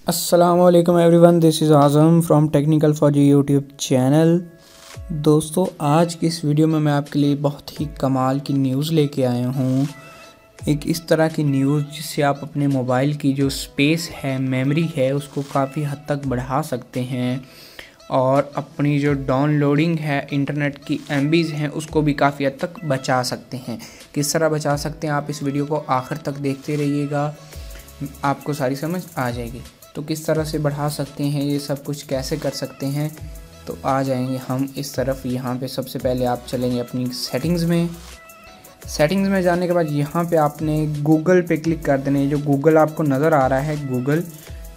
अस्सलामुअलैकुम everyone, this is Azam from technical for G YouTube channel. दोस्तों, आज की इस वीडियो में मैं आपके लिए बहुत ही कमाल की न्यूज़ लेके आया हूँ। एक इस तरह की न्यूज़ जिससे आप अपने मोबाइल की जो स्पेस है, मेमोरी है, उसको काफ़ी हद तक बढ़ा सकते हैं और अपनी जो डाउनलोडिंग है, इंटरनेट की एमबीज़ हैं, उसको भी काफ़ी हद तक बचा सकते हैं। किस तरह बचा सकते हैं, आप इस वीडियो को आखिर तक देखते रहिएगा, आपको सारी समझ आ जाएगी। तो किस तरह से बढ़ा सकते हैं, ये सब कुछ कैसे कर सकते हैं, तो आ जाएंगे हम इस तरफ। यहाँ पे सबसे पहले आप चलेंगे अपनी सेटिंग्स में। सेटिंग्स में जाने के बाद यहाँ पे आपने गूगल पे क्लिक कर देना है। जो गूगल आपको नज़र आ रहा है, गूगल,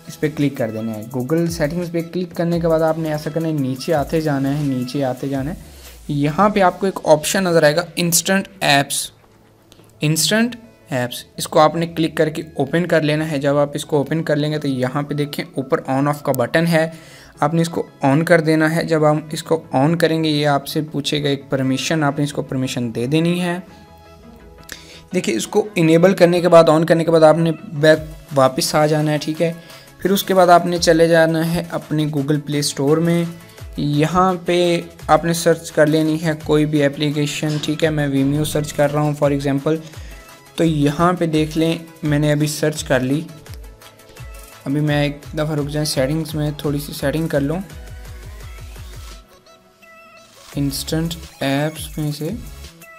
इस पर क्लिक कर देना है। गूगल सेटिंग्स पे क्लिक करने के बाद आपने ऐसा करना है, नीचे आते जाना है, नीचे आते जाना है। यहाँ पे आपको एक ऑप्शन नज़र आएगा, इंस्टेंट ऐप्स। इंस्टेंट ऐप्स, इसको आपने क्लिक करके ओपन कर लेना है। जब आप इसको ओपन कर लेंगे तो यहाँ पे देखें ऊपर ऑन ऑफ का बटन है, आपने इसको ऑन कर देना है। जब हम इसको ऑन करेंगे, ये आपसे पूछेगा एक परमिशन, आपने इसको परमिशन दे देनी है। देखिए, इसको इनेबल करने के बाद, ऑन करने के बाद आपने बैक वापस आ जाना है, ठीक है। फिर उसके बाद आपने चले जाना है अपने गूगल प्ले स्टोर में। यहाँ पे आपने सर्च कर लेनी है कोई भी एप्लीकेशन, ठीक है। मैं वीमियो सर्च कर रहा हूँ फॉर एग्ज़ाम्पल, तो यहाँ पे देख लें, मैंने अभी सर्च कर ली। अभी मैं एक दफ़ा रुक जाए, सेटिंग्स में थोड़ी सी सेटिंग कर लूँ। इंस्टेंट ऐप्स में से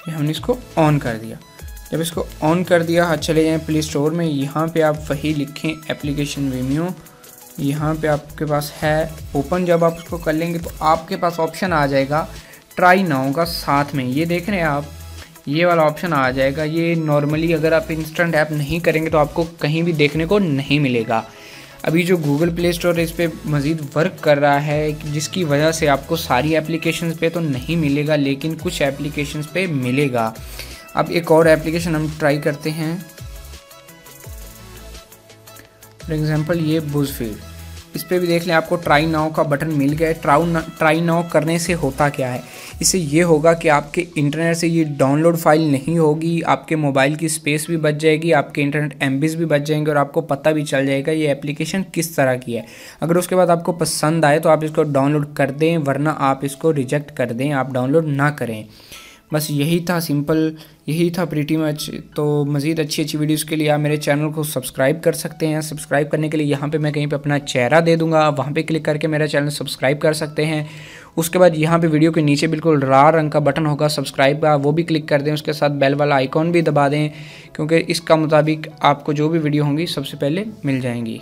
हमने इसको ऑन कर दिया। जब इसको ऑन कर दिया, चले जाएं प्ले स्टोर में। यहाँ पे आप वही लिखें एप्लीकेशन वीमियो, यहाँ पे आपके पास है ओपन। जब आप उसको कर लेंगे तो आपके पास ऑप्शन आ जाएगा ट्राई नाउ का, साथ में ये देख रहे हैं आप, ये वाला ऑप्शन आ जाएगा। ये नॉर्मली अगर आप इंस्टेंट ऐप नहीं करेंगे तो आपको कहीं भी देखने को नहीं मिलेगा। अभी जो गूगल प्ले स्टोर इस पर मज़ीद वर्क कर रहा है, जिसकी वजह से आपको सारी एप्लीकेशंस पे तो नहीं मिलेगा, लेकिन कुछ एप्लीकेशंस पे मिलेगा। अब एक और एप्लीकेशन हम ट्राई करते हैं, फॉर एग्ज़ाम्पल ये बुज़फीड। इस पर भी देख लें, आपको ट्राई नाउ का बटन मिल गया है। ट्राई नाउ करने से होता क्या है, इससे ये होगा कि आपके इंटरनेट से ये डाउनलोड फाइल नहीं होगी, आपके मोबाइल की स्पेस भी बच जाएगी, आपके इंटरनेट एमबीज़ भी बच जाएंगे और आपको पता भी चल जाएगा ये एप्लीकेशन किस तरह की है। अगर उसके बाद आपको पसंद आए तो आप इसको डाउनलोड कर दें, वरना आप इसको रिजेक्ट कर दें, आप डाउनलोड ना करें। बस यही था, सिंपल यही था प्रीटी मच। तो मज़ीद अच्छी वीडियोज़ के लिए आप मेरे चैनल को सब्सक्राइब कर सकते हैं। सब्सक्राइब करने के लिए यहाँ पे मैं कहीं पे अपना चेहरा दे दूँगा, वहाँ पे क्लिक करके मेरा चैनल सब्सक्राइब कर सकते हैं। उसके बाद यहाँ पे वीडियो के नीचे बिल्कुल लाल रंग का बटन होगा सब्सक्राइब का, वो भी क्लिक कर दें। उसके साथ बेल वाला आइकॉन भी दबा दें, क्योंकि इसका मुताबिक आपको जो भी वीडियो होंगी सबसे पहले मिल जाएंगी।